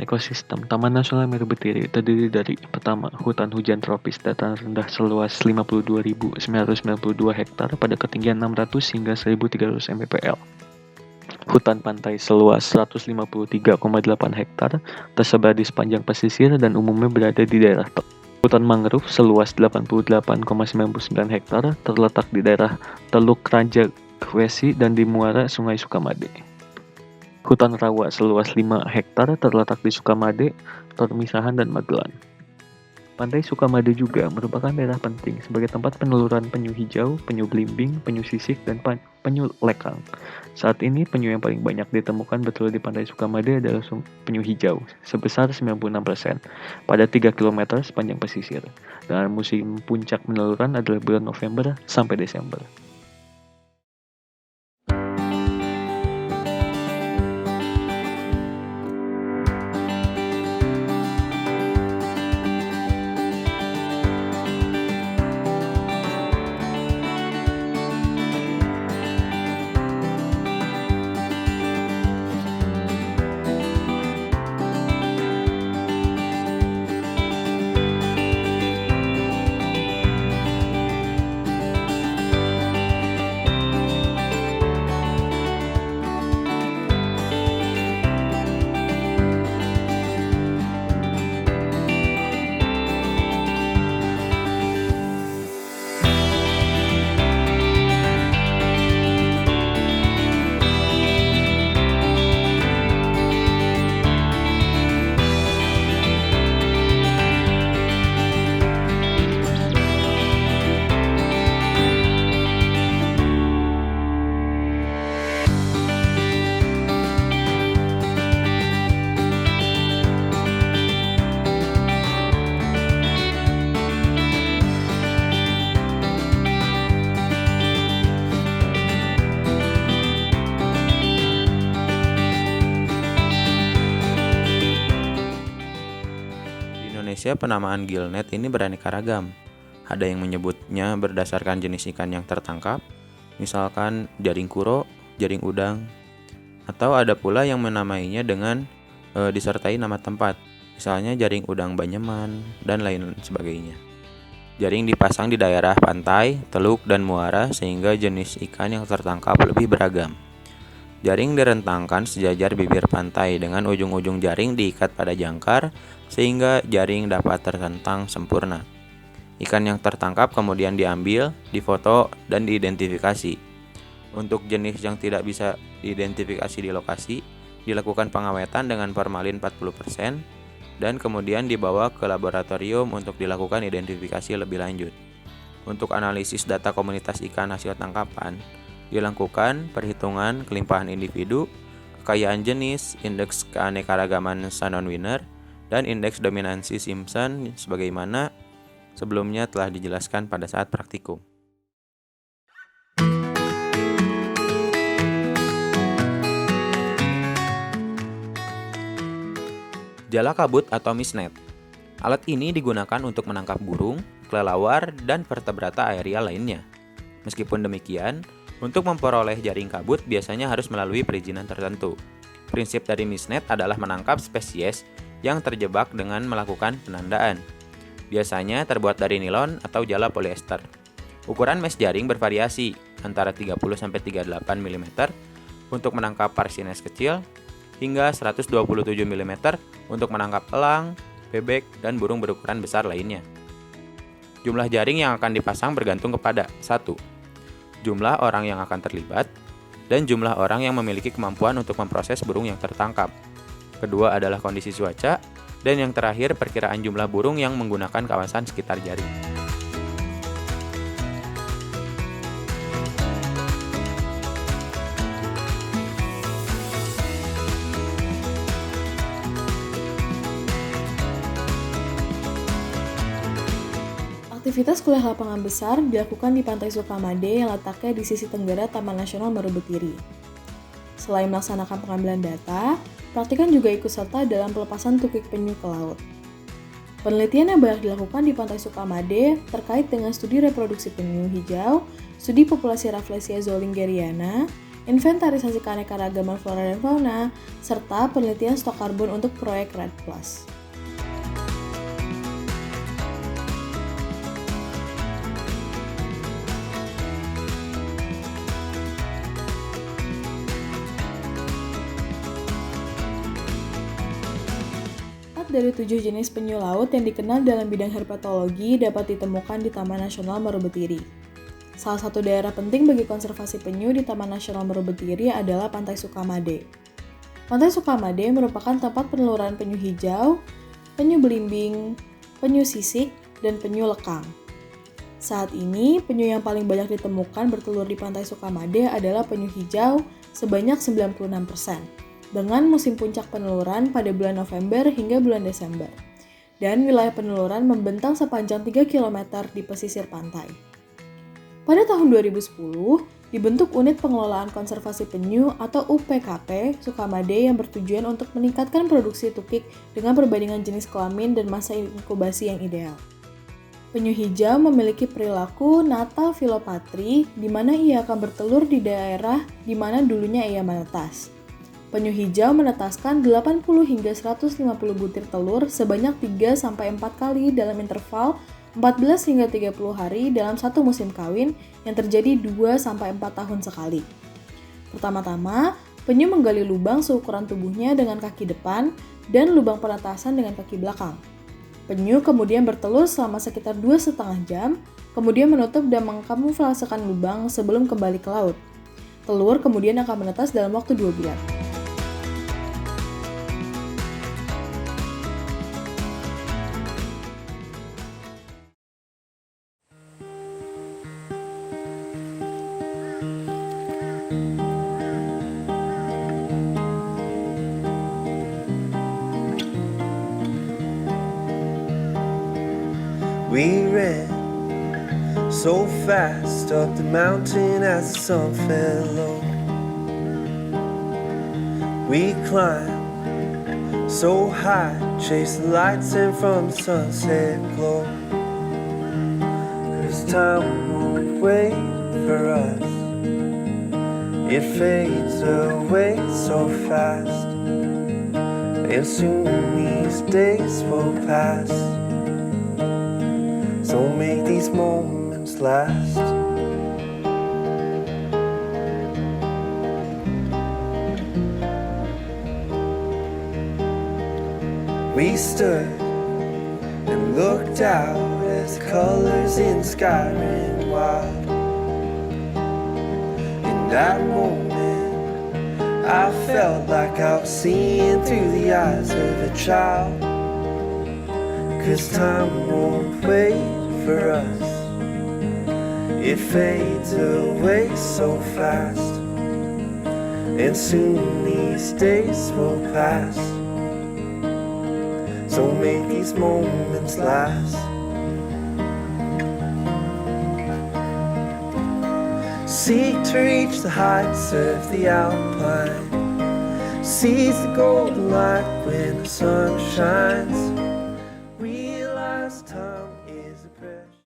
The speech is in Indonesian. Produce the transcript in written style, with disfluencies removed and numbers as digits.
ekosistem, Taman Nasional Meru Betiri terdiri dari pertama, hutan hujan tropis dataran rendah seluas 52.992 hektar pada ketinggian 600 hingga 1.300 mdpl. Hutan pantai seluas 153,8 hektar tersebar di sepanjang pesisir dan umumnya berada di daerah Hutan mangrove seluas 88,99 hektar terletak di daerah Teluk Rancakwesi dan di muara Sungai Sukamade. Hutan rawa seluas 5 hektar terletak di Sukamade, Permisahan, dan Magelan. Pantai Sukamade juga merupakan daerah penting sebagai tempat peneluran penyu hijau, penyu belimbing, penyu sisik, dan penyu lekang. Saat ini penyu yang paling banyak ditemukan betul di Pantai Sukamade adalah penyu hijau, sebesar 96% pada 3 km sepanjang pesisir. Dan musim puncak peneluran adalah bulan November sampai Desember. Indonesia, penamaan gillnet ini beraneka ragam. Ada yang menyebutnya berdasarkan jenis ikan yang tertangkap, misalkan jaring kuro, jaring udang, atau ada pula yang menamainya dengan disertai nama tempat, misalnya jaring udang Banyeman, dan lain sebagainya. Jaring dipasang di daerah pantai, teluk, dan muara sehingga jenis ikan yang tertangkap lebih beragam. Jaring direntangkan sejajar bibir pantai dengan ujung-ujung jaring diikat pada jangkar sehingga jaring dapat terentang sempurna. Ikan yang tertangkap kemudian diambil, difoto, dan diidentifikasi. Untuk jenis yang tidak bisa diidentifikasi di lokasi, dilakukan pengawetan dengan formalin 40% dan kemudian dibawa ke laboratorium untuk dilakukan identifikasi lebih lanjut. Untuk analisis data komunitas ikan hasil tangkapan, dilakukan perhitungan kelimpahan individu, kekayaan jenis, indeks keanekaragaman Shannon-Wiener, dan indeks dominansi Simpson sebagaimana sebelumnya telah dijelaskan pada saat praktikum. Jala kabut atau misnet. Alat ini digunakan untuk menangkap burung, kelelawar, dan vertebrata aerial lainnya. Meskipun demikian, untuk memperoleh jaring kabut biasanya harus melalui perizinan tertentu. Prinsip dari misnet adalah menangkap spesies yang terjebak dengan melakukan penandaan. Biasanya terbuat dari nilon atau jala polyester. Ukuran mes jaring bervariasi antara 30-38 mm untuk menangkap parsines kecil hingga 127 mm untuk menangkap elang, bebek, dan burung berukuran besar lainnya. Jumlah jaring yang akan dipasang bergantung kepada 1. Jumlah orang yang akan terlibat, dan jumlah orang yang memiliki kemampuan untuk memproses burung yang tertangkap. Kedua adalah kondisi cuaca, dan yang terakhir perkiraan jumlah burung yang menggunakan kawasan sekitar jaring. Aktivitas kuliah lapangan besar dilakukan di Pantai Sukamade yang letaknya di sisi tenggara Taman Nasional Meru Betiri. Selain melaksanakan pengambilan data, praktikan juga ikut serta dalam pelepasan tukik penyu ke laut. Penelitian yang banyak dilakukan di Pantai Sukamade terkait dengan studi reproduksi penyu hijau, studi populasi Rafflesia zollingeriana, inventarisasi keanekaragaman flora dan fauna, serta penelitian stok karbon untuk proyek REDD+. Dari 7 jenis penyu laut yang dikenal dalam bidang herpetologi dapat ditemukan di Taman Nasional Marobetiri. Salah satu daerah penting bagi konservasi penyu di Taman Nasional Marobetiri adalah Pantai Sukamade. Pantai Sukamade merupakan tempat peneluran penyu hijau, penyu belimbing, penyu sisik, dan penyu lekang. Saat ini, penyu yang paling banyak ditemukan bertelur di Pantai Sukamade adalah penyu hijau sebanyak 96%. Dengan musim puncak peneluran pada bulan November hingga bulan Desember. Dan wilayah peneluran membentang sepanjang 3 km di pesisir pantai. Pada tahun 2010, dibentuk Unit Pengelolaan Konservasi Penyu atau UPKP Sukamade yang bertujuan untuk meningkatkan produksi tukik dengan perbandingan jenis kelamin dan masa inkubasi yang ideal. Penyu hijau memiliki perilaku Nata-Filopatri di mana ia akan bertelur di daerah di mana dulunya ia menetas. Penyu hijau menetaskan 80 hingga 150 butir telur sebanyak 3-4 kali dalam interval 14 hingga 30 hari dalam satu musim kawin yang terjadi 2-4 tahun sekali. Pertama-tama, penyu menggali lubang seukuran tubuhnya dengan kaki depan dan lubang penetasan dengan kaki belakang. Penyu kemudian bertelur selama sekitar 2,5 jam, kemudian menutup dan mengkamuflasekan lubang sebelum kembali ke laut. Telur kemudian akan menetas dalam waktu 2 bulan. We ran so fast up the mountain as the sun fell low. We climbed so high, chased the lights in from the sunset glow. 'Cause time won't wait for us, it fades away so fast, and soon these days will pass. So make these moments last. We stood and looked out as the colors in the sky ran wild. In that moment, I felt like I was seeing through the eyes of a child. 'Cause time won't wait for us, it fades away so fast, and soon these days will pass. So make these moments last. Seek to reach the heights of the Alpine, seize the golden light when the sun shines. Realize time is a precious